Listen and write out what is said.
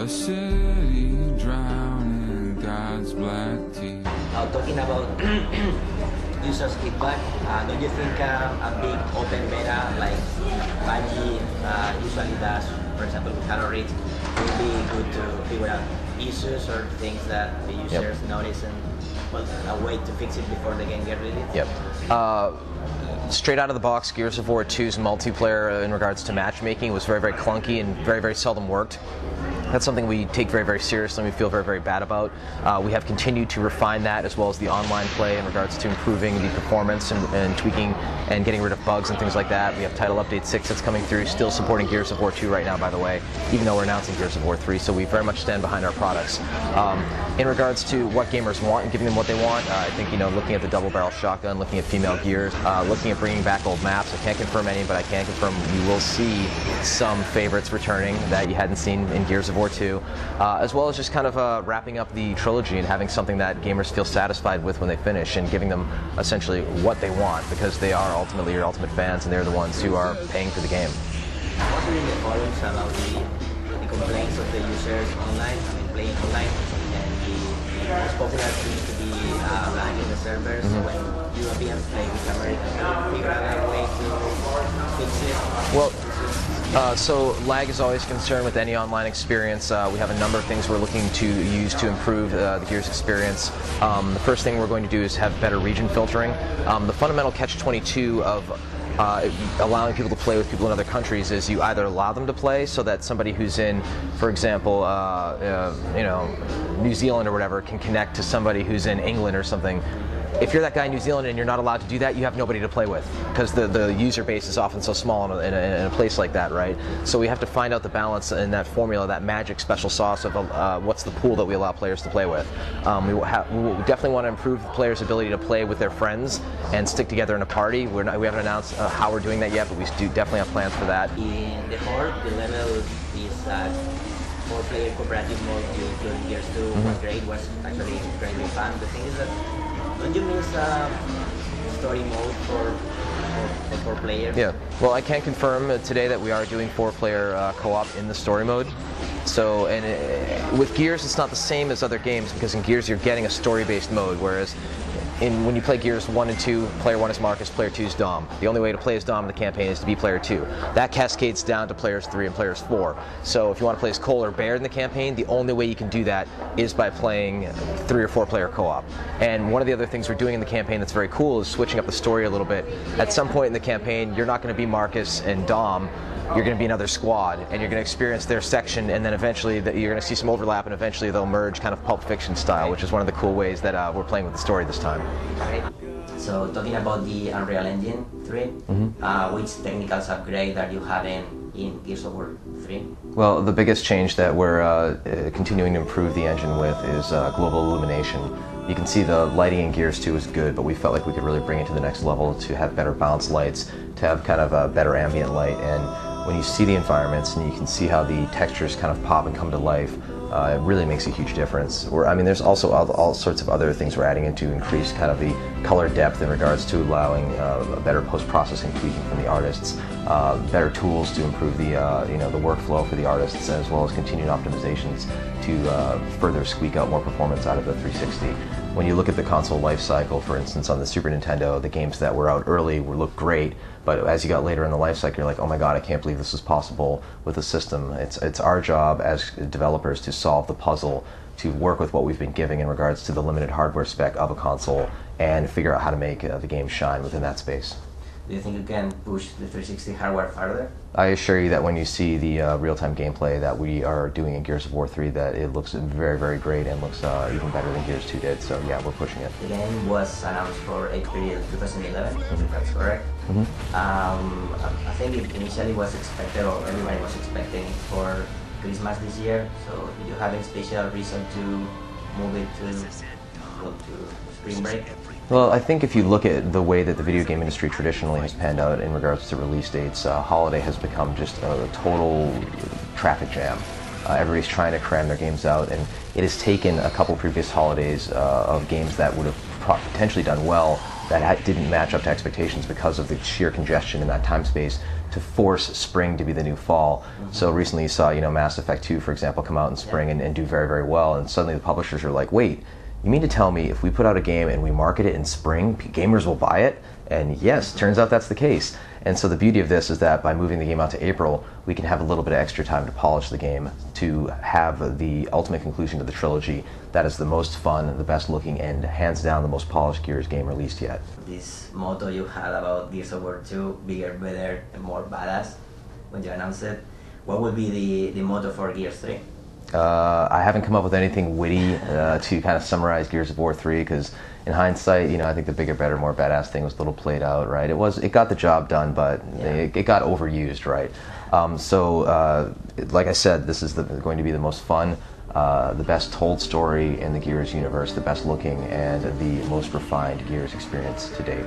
A city drowning in God's black tea. Talking about users' feedback, don't you think a big open beta like Bungie usually does, for example with Halo Reach, would be good to figure out issues or things that the users notice and a way to fix it before the game gets released? Yep. Straight out of the box, Gears of War 2's multiplayer in regards to matchmaking was very, very clunky and very, very seldom worked. That's something we take very, very seriously and we feel very, very bad about. We have continued to refine that as well as the online play in regards to improving the performance and tweaking and getting rid of bugs and things like that. We have Title Update 6 that's coming through, still supporting Gears of War 2 right now, by the way, even though we're announcing Gears of War 3, so we very much stand behind our products. In regards to what gamers want and giving them what they want, I think, you know, looking at the double-barrel shotgun, looking at female gears, looking at bringing back old maps. I can't confirm any, but I can confirm you will see some favorites returning that you hadn't seen in Gears of War 2, as well as just kind of wrapping up the trilogy and having something that gamers feel satisfied with when they finish and giving them essentially what they want, because they are ultimately your ultimate fans and they're the ones who are paying for the game. What are the forums about the complaints of the users online, I mean playing online, and the most popular seems to be lag in the servers when Europeans play with Americans? Figure out a way to fix it? Well, so lag is always a concern with any online experience. We have a number of things we're looking to use to improve the Gears experience. The first thing we're going to do is have better region filtering. The fundamental catch-22 of allowing people to play with people in other countries is you either allow them to play so that somebody who's in, for example, you know, New Zealand or whatever can connect to somebody who's in England or something. If you're that guy in New Zealand and you're not allowed to do that, you have nobody to play with, because the user base is often so small in a place like that, right? So we have to find out the balance in that formula, that magic special sauce of what's the pool that we allow players to play with. We definitely want to improve the players' ability to play with their friends and stick together in a party. We haven't announced how we're doing that yet, but we do definitely have plans for that. In the Horde, the level is 4-player cooperative mode during Gears 2 was great, was actually incredibly fun. The thing is that, don't you miss story mode for 4 players? Yeah, well, I can confirm today that we are doing 4-player co-op in the story mode. So, and with Gears, it's not the same as other games, because in Gears you're getting a story-based mode, whereas when you play Gears 1 and 2, player 1 is Marcus, player 2 is Dom. The only way to play as Dom in the campaign is to be player 2. That cascades down to players 3 and players 4. So if you want to play as Cole or Baird in the campaign, the only way you can do that is by playing 3 or 4 player co-op. And one of the other things we're doing in the campaign that's very cool is switching up the story a little bit. At some point in the campaign, you're not going to be Marcus and Dom. You're going to be another squad, and you're going to experience their section, and then eventually you're going to see some overlap, and eventually they'll merge kind of Pulp Fiction style, which is one of the cool ways that we're playing with the story this time. Okay. So talking about the Unreal Engine 3, which technicals upgrade are you having in Gears of War 3? Well, the biggest change that we're continuing to improve the engine with is global illumination. You can see the lighting in Gears 2 is good, but we felt like we could really bring it to the next level to have better balanced lights, to have kind of a better ambient light. And when you see the environments and you can see how the textures kind of pop and come to life, it really makes a huge difference. I mean, there's also all sorts of other things we're adding in to increase kind of the color depth in regards to allowing a better post-processing tweaking from the artists, better tools to improve the you know, the workflow for the artists, as well as continued optimizations to further squeak out more performance out of the 360. When you look at the console life cycle, for instance, on the Super Nintendo, the games that were out early looked great, but as you got later in the life cycle, you're like, oh my god, I can't believe this is possible with the system. It's our job as developers to solve the puzzle, to work with what we've been giving in regards to the limited hardware spec of a console, and figure out how to make the game shine within that space. Do you think you can push the 360 hardware further? I assure you that when you see the real-time gameplay that we are doing in Gears of War 3, that it looks very, very great and looks even better than Gears 2 did. So yeah, we're pushing it. The game was announced for April 2011, if that's correct. I think it initially was expected, or everybody was expecting, for Christmas this year. So did you have a special reason to move it to spring break? Well, I think if you look at the way that the video game industry traditionally has panned out in regards to release dates, holiday has become just a total traffic jam. Everybody's trying to cram their games out, and it has taken a couple previous holidays of games that would have potentially done well that didn't match up to expectations because of the sheer congestion in that time space to force spring to be the new fall. So recently you saw, Mass Effect 2, for example, come out in spring and do very, very well, and suddenly the publishers are like, wait, you mean to tell me if we put out a game and we market it in spring, gamers will buy it? And yes, turns out that's the case. And so the beauty of this is that by moving the game out to April, we can have a little bit of extra time to polish the game, to have the ultimate conclusion to the trilogy that is the most fun, the best looking, and hands down the most polished Gears game released yet. This motto you had about Gears of War 2, bigger, better, and more badass, when you announced it, what would be the motto for Gears 3? I haven't come up with anything witty to kind of summarize Gears of War 3, because in hindsight, I think the bigger, better, more badass thing was a little played out, right? It got the job done, but it got overused, right? Like I said, this is going to be the most fun, the best told story in the Gears universe, the best looking, and the most refined Gears experience to date.